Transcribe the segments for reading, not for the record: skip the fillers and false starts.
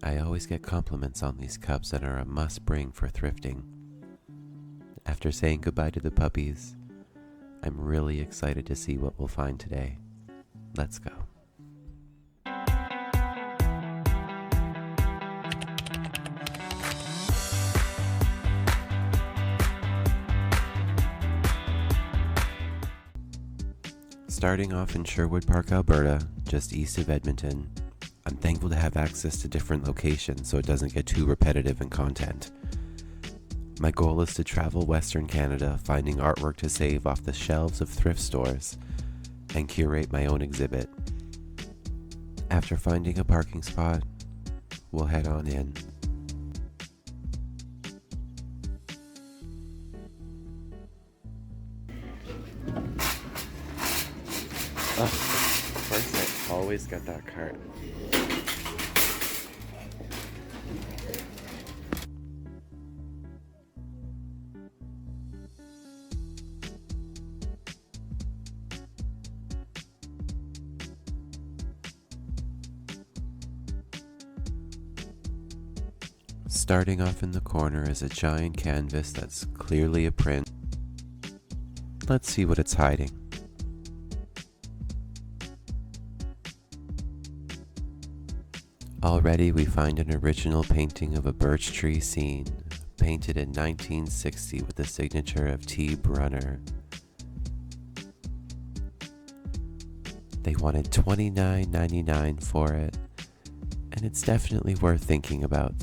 I always get compliments on these cups that are a must-bring for thrifting. After saying goodbye to the puppies, I'm really excited to see what we'll find today. Let's go. Starting off in Sherwood Park, Alberta, just east of Edmonton, I'm thankful to have access to different locations so it doesn't get too repetitive in content. My goal is to travel Western Canada, finding artwork to save off the shelves of thrift stores and curate my own exhibit. After finding a parking spot, we'll head on in. Oh, first I always get that cart. Starting off in the corner is a giant canvas that's clearly a print. Let's see what it's hiding. Already we find an original painting of a birch tree scene, painted in 1960 with the signature of T. Brunner. They wanted $29.99 for it, and it's definitely worth thinking about.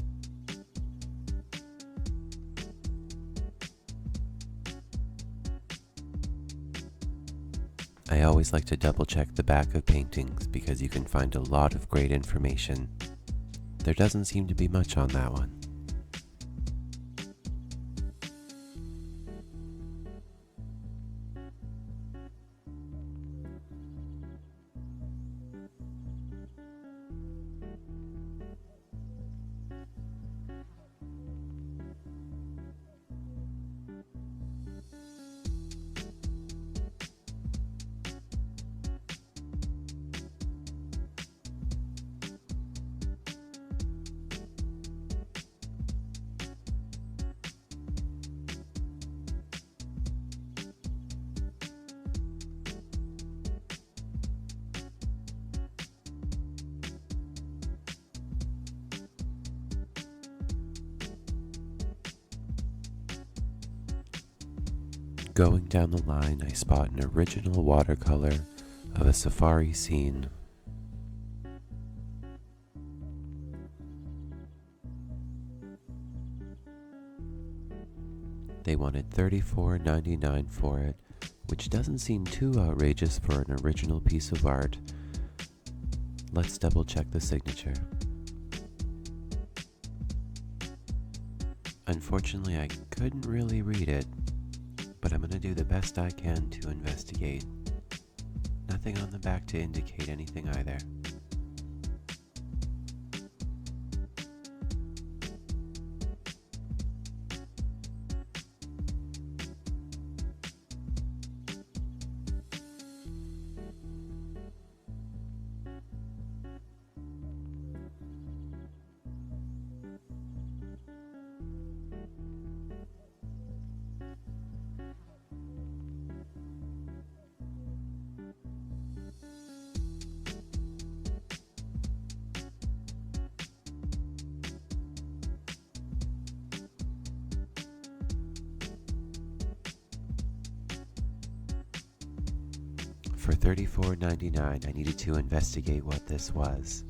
I always like to double check the back of paintings because you can find a lot of great information. There doesn't seem to be much on that one. Going down the line, I spot an original watercolor of a safari scene. They wanted $34.99 for it, which doesn't seem too outrageous for an original piece of art. Let's double check the signature. Unfortunately, I couldn't really read it, but I'm going to do the best I can to investigate. Nothing on the back to indicate anything either. For $34.99, I needed to investigate what this was.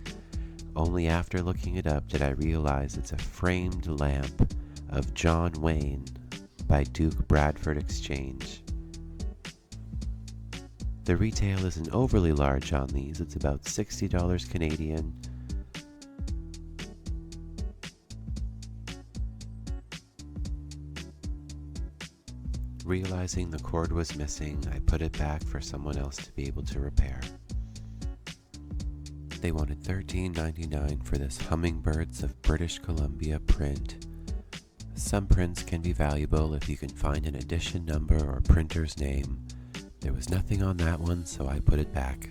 Only after looking it up did I realize it's a framed lamp of John Wayne by Duke Bradford Exchange. The retail isn't overly large on these, it's about $60 Canadian. Realizing the cord was missing, I put it back for someone else to be able to repair. They wanted $13.99 for this Hummingbirds of British Columbia print. Some prints can be valuable if you can find an edition number or printer's name. There was nothing on that one, so I put it back.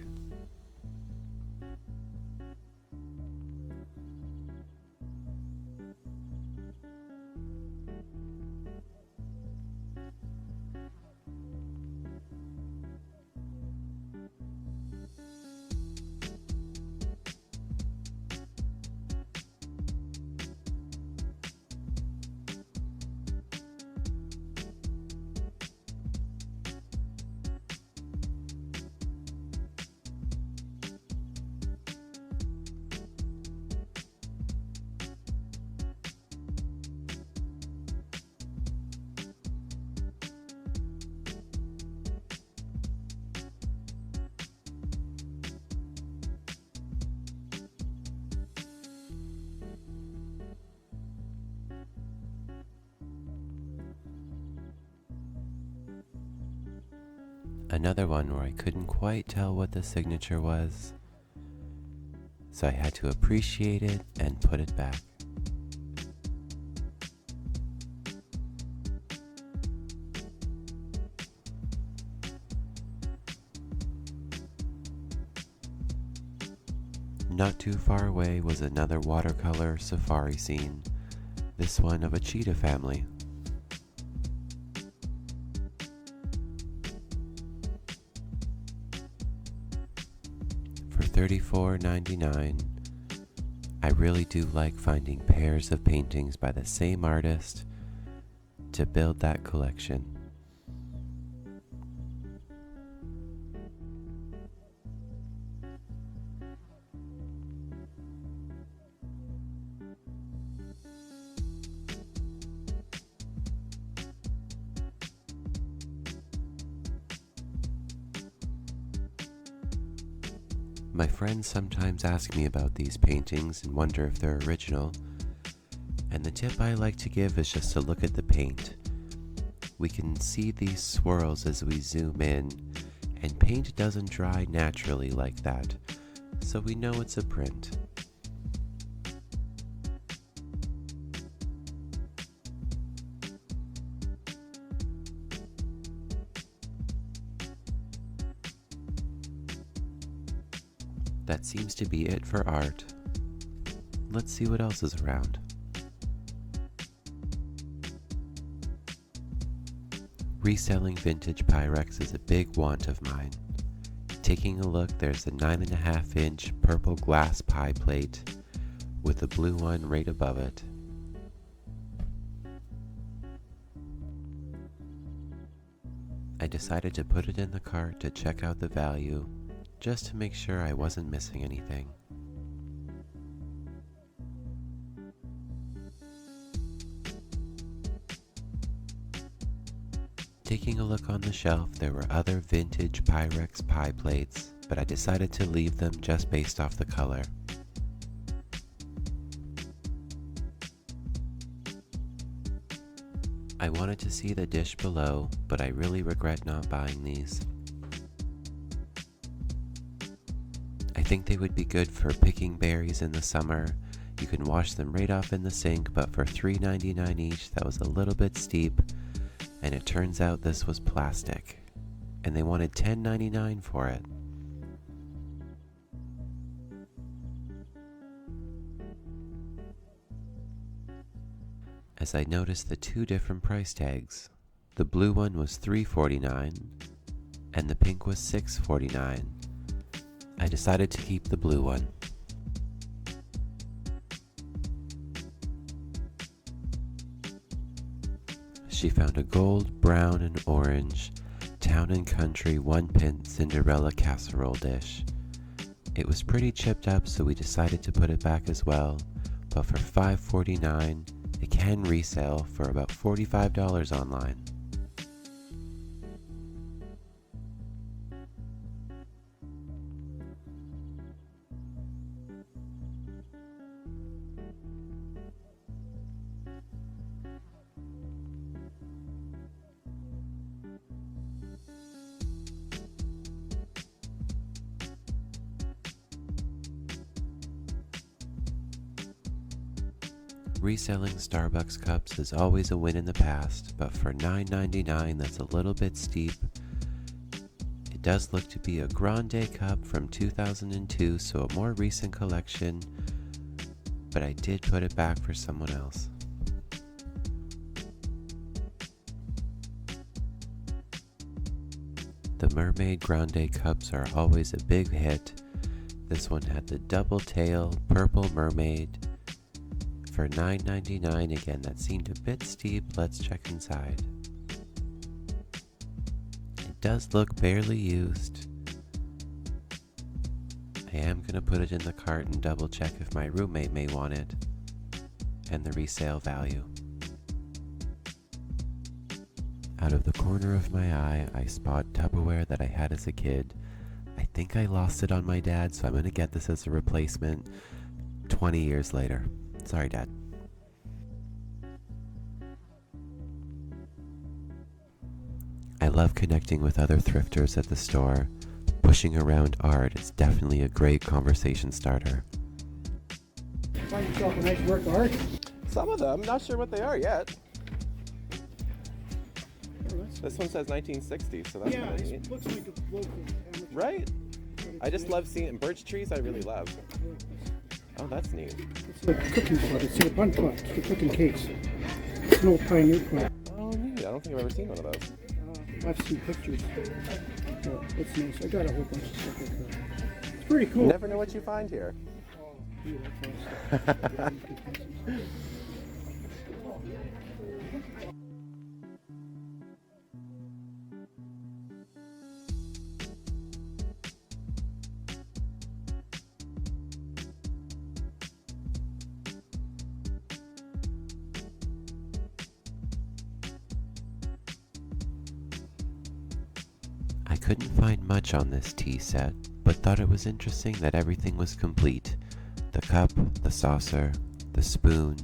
Another one where I couldn't quite tell what the signature was, so I had to appreciate it and put it back. Not too far away was another watercolor safari scene, this one of a cheetah family. For $34.99, I really do like finding pairs of paintings by the same artist to build that collection. My friends sometimes ask me about these paintings and wonder if they're original, and the tip I like to give is just to look at the paint. We can see these swirls as we zoom in, and paint doesn't dry naturally like that, so we know it's a print. That seems to be it for art. Let's see what else is around. Reselling vintage Pyrex is a big want of mine. Taking a look, there's a 9.5-inch purple glass pie plate with a blue one right above it. I decided to put it in the cart to check out the value, just to make sure I wasn't missing anything. Taking a look on the shelf, there were other vintage Pyrex pie plates, but I decided to leave them just based off the color. I wanted to see the dish below, but I really regret not buying these. I think they would be good for picking berries in the summer. You can wash them right off in the sink, but for $3.99 each, that was a little bit steep, and it turns out this was plastic, and they wanted $10.99 for it. As I noticed the two different price tags, the blue one was $3.49 and the pink was $6.49. I decided to keep the blue one. She found a gold, brown, and orange Town and Country 1-pint Cinderella casserole dish. It was pretty chipped up, so we decided to put it back as well, but for $5.49, it can resell for about $45 online. Reselling Starbucks cups is always a win in the past, but for $9.99 that's a little bit steep. It does look to be a Grande cup from 2002, so a more recent collection, but I did put it back for someone else. The Mermaid Grande cups are always a big hit. This one had the double tail purple mermaid. For $9.99, again, that seemed a bit steep. Let's check inside. It does look barely used. I am going to put it in the cart and double check if my roommate may want it, and the resale value. Out of the corner of my eye, I spot Tupperware that I had as a kid. I think I lost it on my dad, so I'm going to get this as a replacement 20 years later. Sorry, Dad. I love connecting with other thrifters at the store. Pushing around art is definitely a great conversation starter. Find yourself a nice work of art. Some of them, not sure what they are yet. Oh, This one says 1960, so that's yeah, kind of it neat. looks like a local amateur. Right? I just love seeing birch trees. I really love. Oh, that's neat. It's a cooking pot. It's a bun pot for cooking cakes. It's an old pioneer pot. Oh, neat. I don't think I've ever seen one of those. I've seen pictures. It's nice. I got a whole bunch of stuff like that. It's pretty cool. You never know what you find here. Oh, yeah, that's awesome. I couldn't find much on this tea set, but thought it was interesting that everything was complete. The cup, the saucer, the spoon,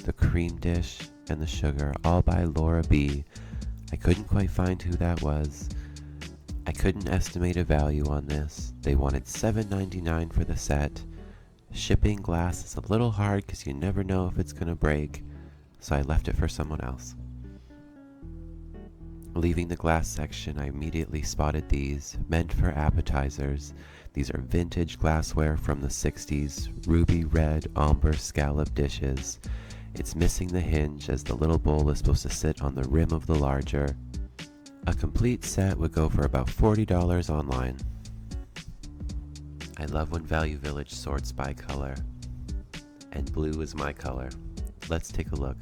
the cream dish, and the sugar, all by Laura B. I couldn't quite find who that was. I couldn't estimate a value on this. They wanted $7.99 for the set. Shipping glass is a little hard because you never know if it's gonna break, so I left it for someone else. Leaving the glass section, I immediately spotted these, meant for appetizers. These are vintage glassware from the 60s, ruby red ombre scallop dishes. It's missing the hinge as the little bowl is supposed to sit on the rim of the larger. A complete set would go for about $40 online. I love when Value Village sorts by color, and blue is my color. Let's take a look.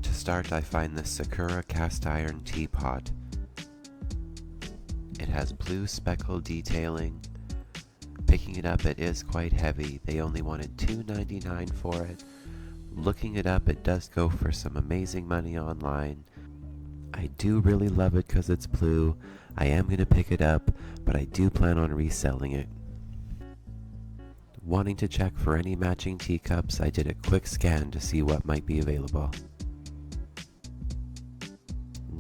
To start, I find this Sakura cast iron teapot. It has blue speckle detailing. Picking it up, it is quite heavy. They only wanted $2.99 for it. Looking it up, it does go for some amazing money online. I do really love it because it's blue. I am going to pick it up, but I do plan on reselling it. Wanting to check for any matching teacups, I did a quick scan to see what might be available.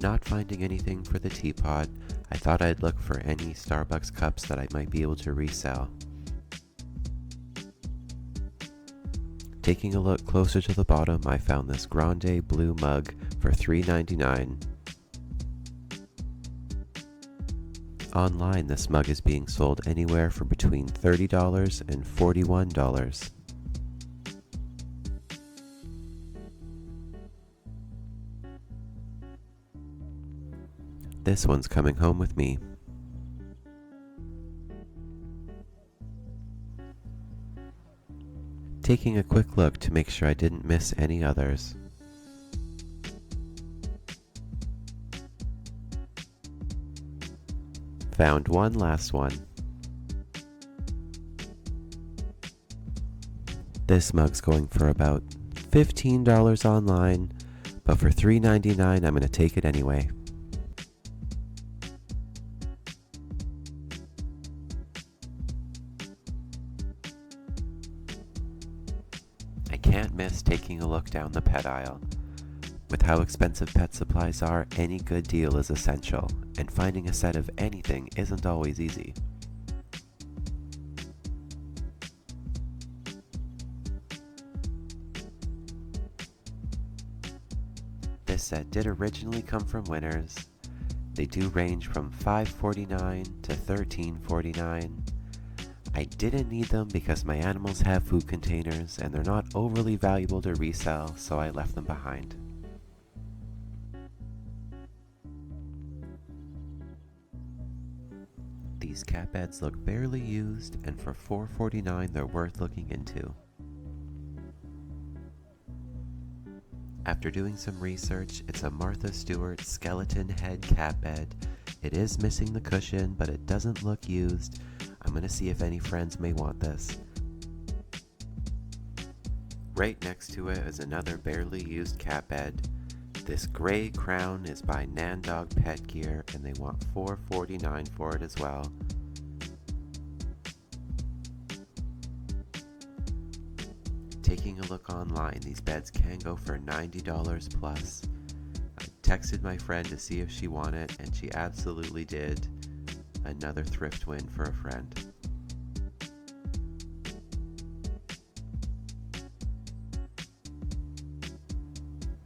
Not finding anything for the teapot, I thought I'd look for any Starbucks cups that I might be able to resell. Taking a look closer to the bottom, I found this grande blue mug for $3.99. Online, this mug is being sold anywhere from between $30 and $41. This one's coming home with me. Taking a quick look to make sure I didn't miss any others. Found one last one. This mug's going for about $15 online, but for $3.99 I'm going to take it anyway. I can't miss taking a look down the pet aisle. With how expensive pet supplies are, any good deal is essential, and finding a set of anything isn't always easy. This set did originally come from Winners. They do range from $5.49 to $13.49. I didn't need them because my animals have food containers and they're not overly valuable to resell, so I left them behind. These cat beds look barely used, and for $4.49 they're worth looking into. After doing some research, it's a Martha Stewart skeleton head cat bed. It is missing the cushion, but it doesn't look used. I'm going to see if any friends may want this. Right next to it is another barely used cat bed. This gray crown is by Nandog Pet Gear, and they want $4.49 for it as well. Taking a look online, these beds can go for $90 plus. texted my friend to see if she won it, and she absolutely did. Another thrift win for a friend.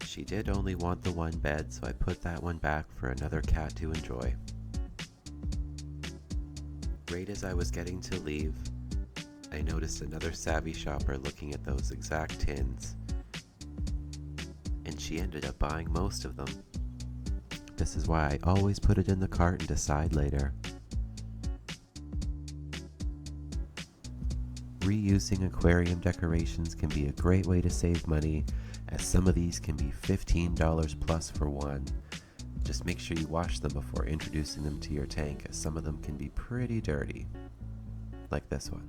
She did only want the one bed, so I put that one back for another cat to enjoy. Right as I was getting to leave, I noticed another savvy shopper looking at those exact tins, and she ended up buying most of them. This is why I always put it in the cart and decide later. Reusing aquarium decorations can be a great way to save money, as some of these can be $15 plus for one. Just make sure you wash them before introducing them to your tank, as some of them can be pretty dirty, like this one.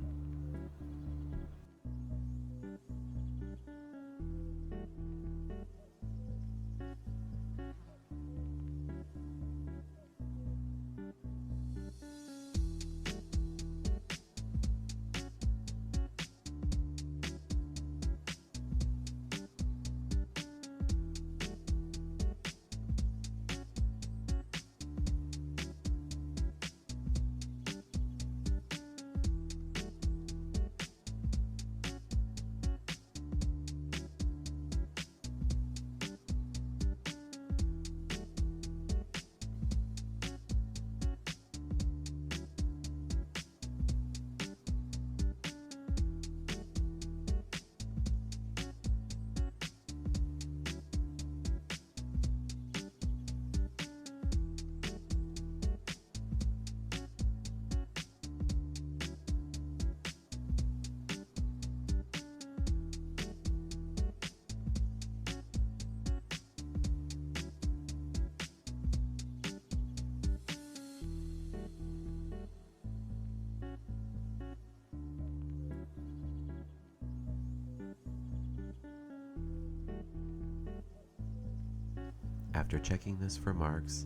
After checking this for marks,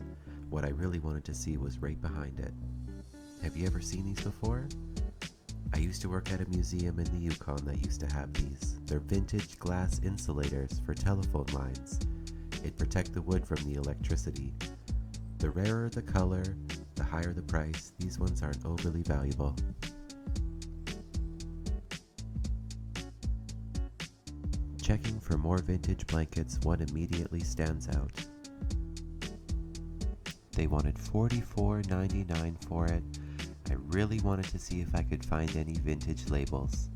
what I really wanted to see was right behind it. Have you ever seen these before? I used to work at a museum in the Yukon that used to have these. They're vintage glass insulators for telephone lines. It protects the wood from the electricity. The rarer the color, the higher the price. These ones aren't overly valuable. Checking for more vintage blankets, one immediately stands out. They wanted $44.99 for it. I really wanted to see if I could find any vintage labels.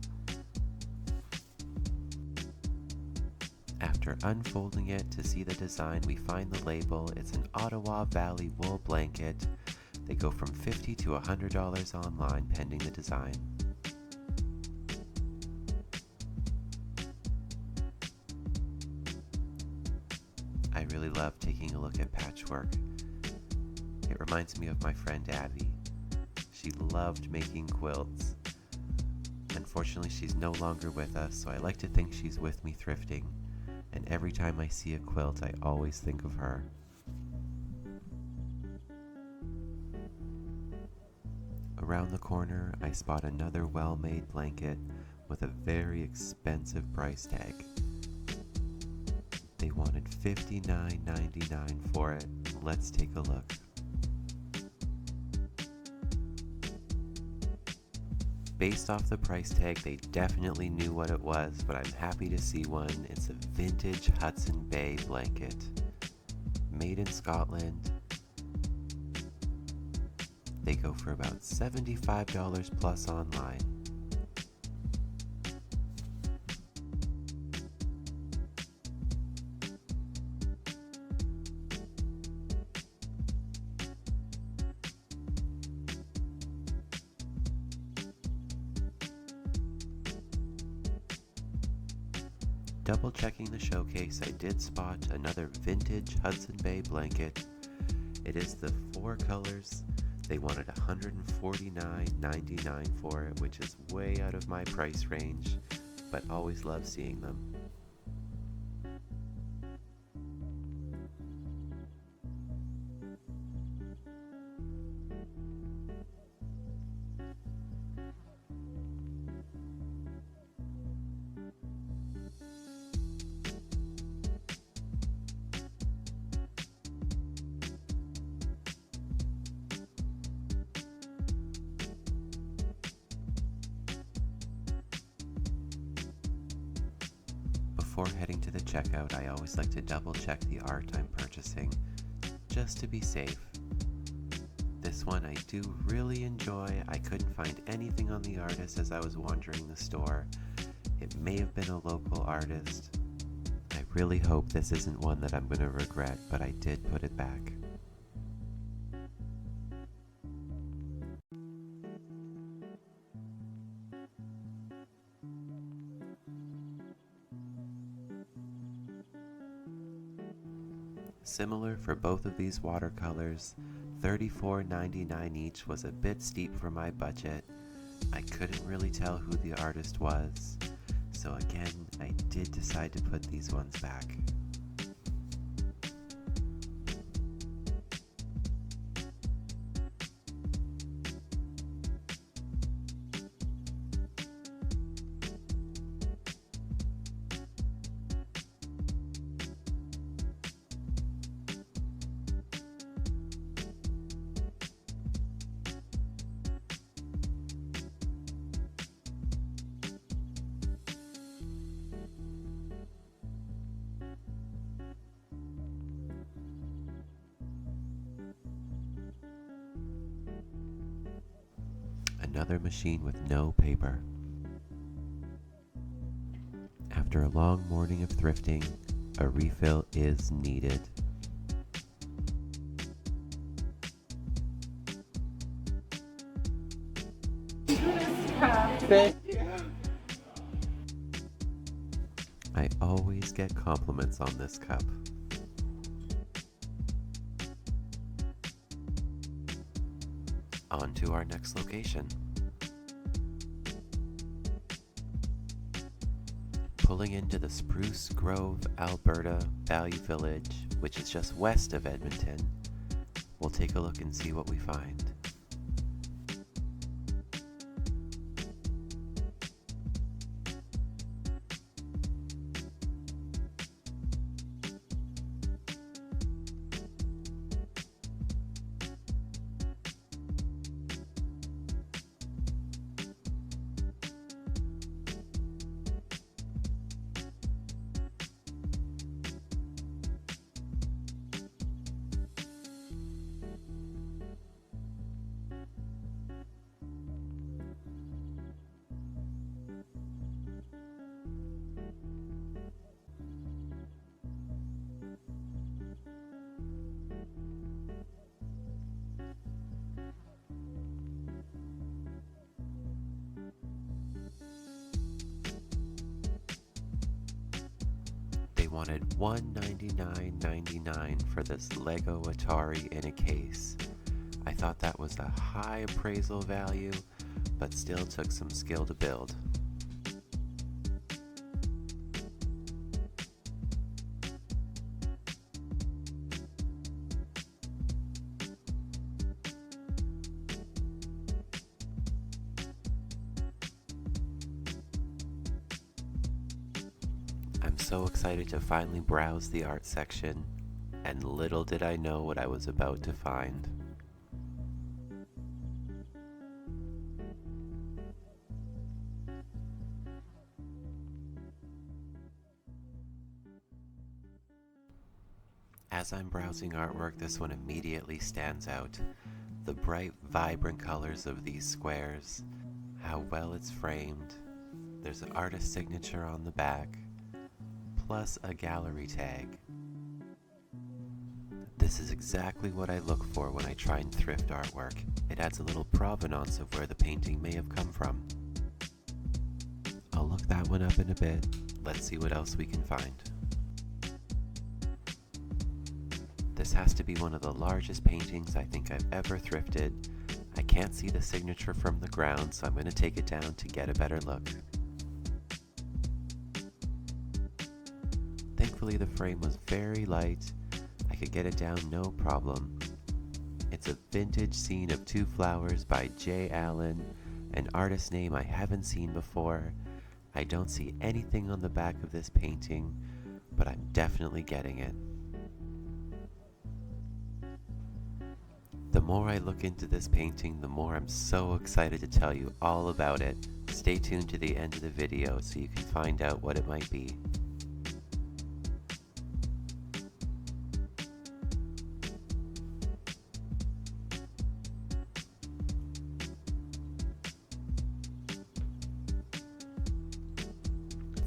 After unfolding it to see the design, we find the label. It's an Ottawa Valley wool blanket. They go from $50 to $100 online, pending the design. I really love taking a look at patchwork. It reminds me of my friend Abby. She loved making quilts. Unfortunately, she's no longer with us, so I like to think she's with me thrifting. And every time I see a quilt, I always think of her. Around the corner, I spot another well-made blanket with a very expensive price tag. They wanted $59.99 for it. Let's take a look. Based off the price tag, they definitely knew what it was, but I'm happy to see one. It's a vintage Hudson Bay blanket. Made in Scotland. They go for about $75 plus online. Double checking the showcase, I did spot another vintage Hudson Bay blanket. It is the 4 colors. They wanted $149.99 for it, which is way out of my price range, but always love seeing them. Before heading to the checkout, I always like to double check the art I'm purchasing, just to be safe. This one I do really enjoy. I couldn't find anything on the artist as I was wandering the store. It may have been a local artist. I really hope this isn't one that I'm going to regret, but I did put it back. Similar for both of these watercolors, $34.99 each was a bit steep for my budget. I couldn't really tell who the artist was, so again, I did decide to put these ones back. Another machine with no paper. After a long morning of thrifting, a refill is needed. I always get compliments on this cup. On to our next location. Pulling into the Spruce Grove, Alberta Value Village, which is just west of Edmonton. We'll take a look and see what we find. They wanted $199.99 for this Lego Atari in a case. I thought that was a high appraisal value, but still took some skill to build. I'm so excited to finally browse the art section, and little did I know what I was about to find. As I'm browsing artwork, this one immediately stands out. The bright, vibrant colors of these squares, how well it's framed. There's an artist signature on the back, plus a gallery tag. This is exactly what I look for when I try and thrift artwork. It adds a little provenance of where the painting may have come from. I'll look that one up in a bit. Let's see what else we can find. This has to be one of the largest paintings I think I've ever thrifted. I can't see the signature from the ground, so I'm going to take it down to get a better look. Thankfully, the frame was very light. I could get it down no problem. It's a vintage scene of Two Flowers by J. Allen, an artist name I haven't seen before. I don't see anything on the back of this painting, but I'm definitely getting it. The more I look into this painting, the more I'm so excited to tell you all about it. Stay tuned to the end of the video so you can find out what it might be.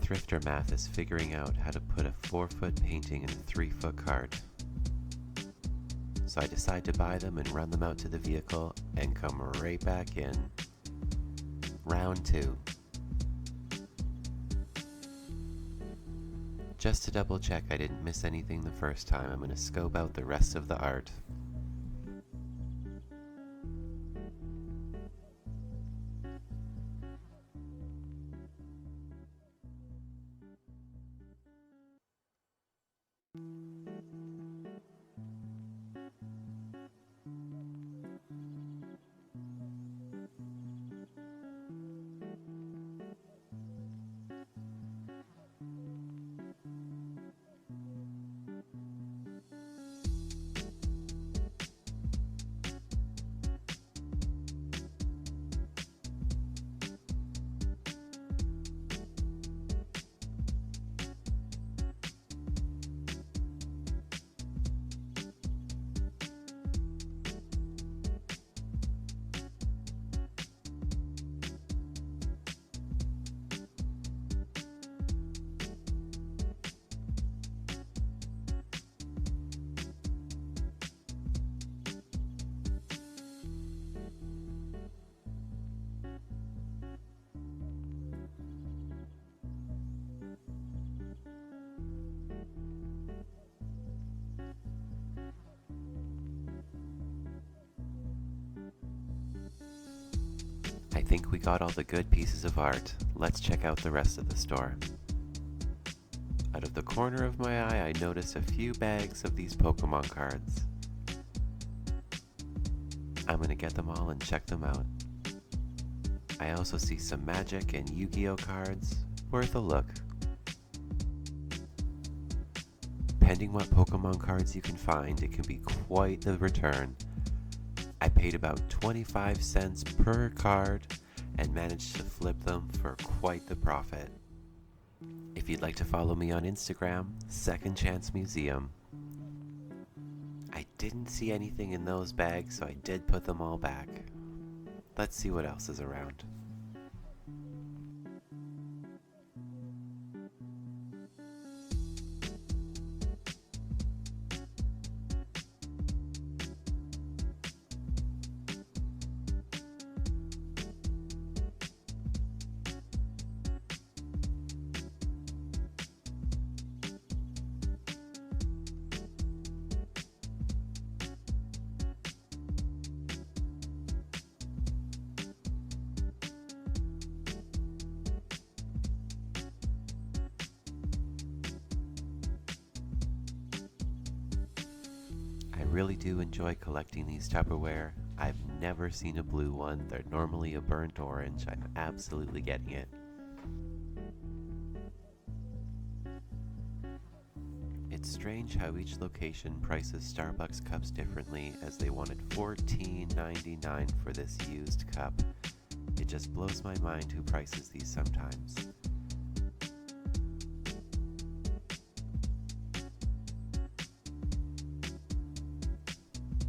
thrifter math is figuring out how to put a 4-foot painting in a 3-foot cart. So I decide to buy them and run them out to the vehicle and come right back in. Round 2. Just to double check I didn't miss anything the first time, I'm going to scope out the rest of the art. I think we got all the good pieces of art. Let's check out the rest of the store. Out of the corner of my eye, I notice a few bags of these Pokemon cards. I'm gonna get them all and check them out. I also see some Magic and Yu-Gi-Oh cards, worth a look. Depending what Pokemon cards you can find, it can be quite the return. I paid about 25 cents per card and managed to flip them for quite the profit. If you'd like to follow me on Instagram, Second Chance Museum. I didn't see anything in those bags, so I did put them all back. Let's see what else is around. I really do enjoy collecting these Tupperware. I've never seen a blue one. They're normally a burnt orange. I'm absolutely getting it. It's strange how each location prices Starbucks cups differently, as they wanted $14.99 for this used cup. It just blows my mind who prices these sometimes.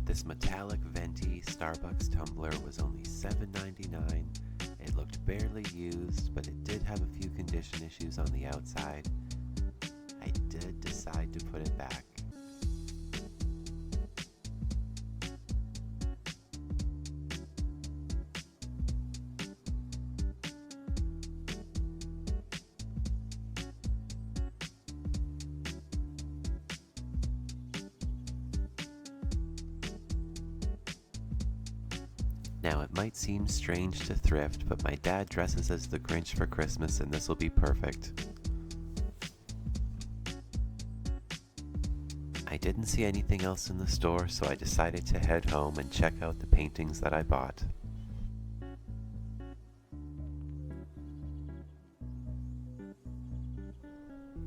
This metallic venti Starbucks tumbler was only $7.99. It looked barely used, but it did have a few condition issues on the outside. I did decide to put it back. Now, it might seem strange to thrift, but my dad dresses as the Grinch for Christmas, and this will be perfect. I didn't see anything else in the store, so I decided to head home and check out the paintings that I bought.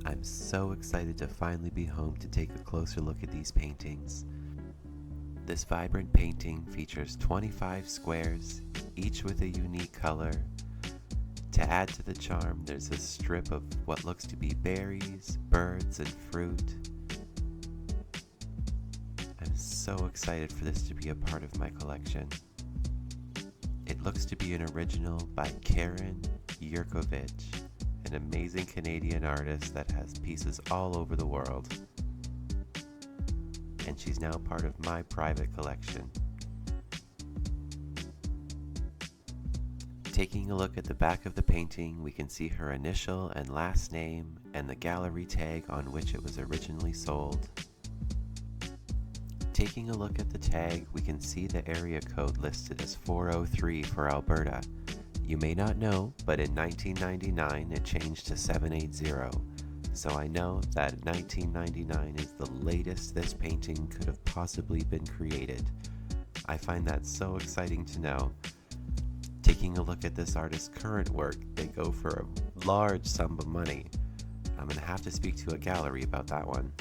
I'm so excited to finally be home to take a closer look at these paintings. This vibrant painting features 25 squares, each with a unique color. To add to the charm, there's a strip of what looks to be berries, birds, and fruit. I'm so excited for this to be a part of my collection. It looks to be an original by Karen Yurkovich, an amazing Canadian artist that has pieces all over the world. And she's now part of my private collection. Taking a look at the back of the painting, we can see her initial and last name and the gallery tag on which it was originally sold. Taking a look at the tag, we can see the area code listed as 403 for Alberta. You may not know, but in 1999 it changed to 780. So I know that 1999 is the latest this painting could have possibly been created. I find that so exciting to know. Taking a look at this artist's current work, they go for a large sum of money. I'm going to have to speak to a gallery about that one.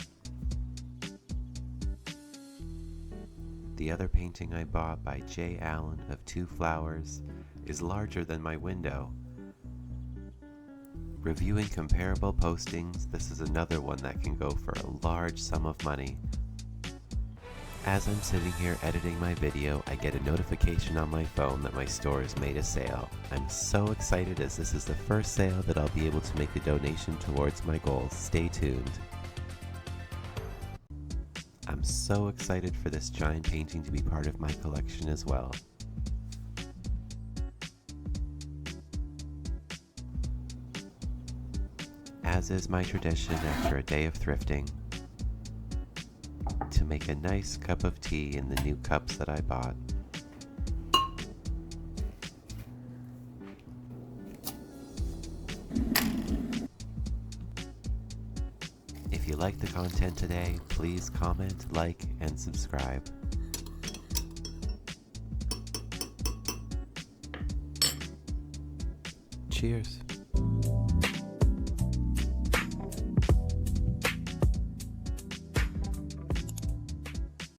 The other painting I bought by J. Allen of Two Flowers is larger than my window. Reviewing comparable postings, this is another one that can go for a large sum of money. As I'm sitting here editing my video, I get a notification on my phone that my store has made a sale. I'm so excited as this is the first sale that I'll be able to make a donation towards my goals. Stay tuned. I'm so excited for this giant painting to be part of my collection as well. As is my tradition after a day of thrifting, to make a nice cup of tea in the new cups that I bought. If you like the content today, please comment, like, and subscribe. Cheers.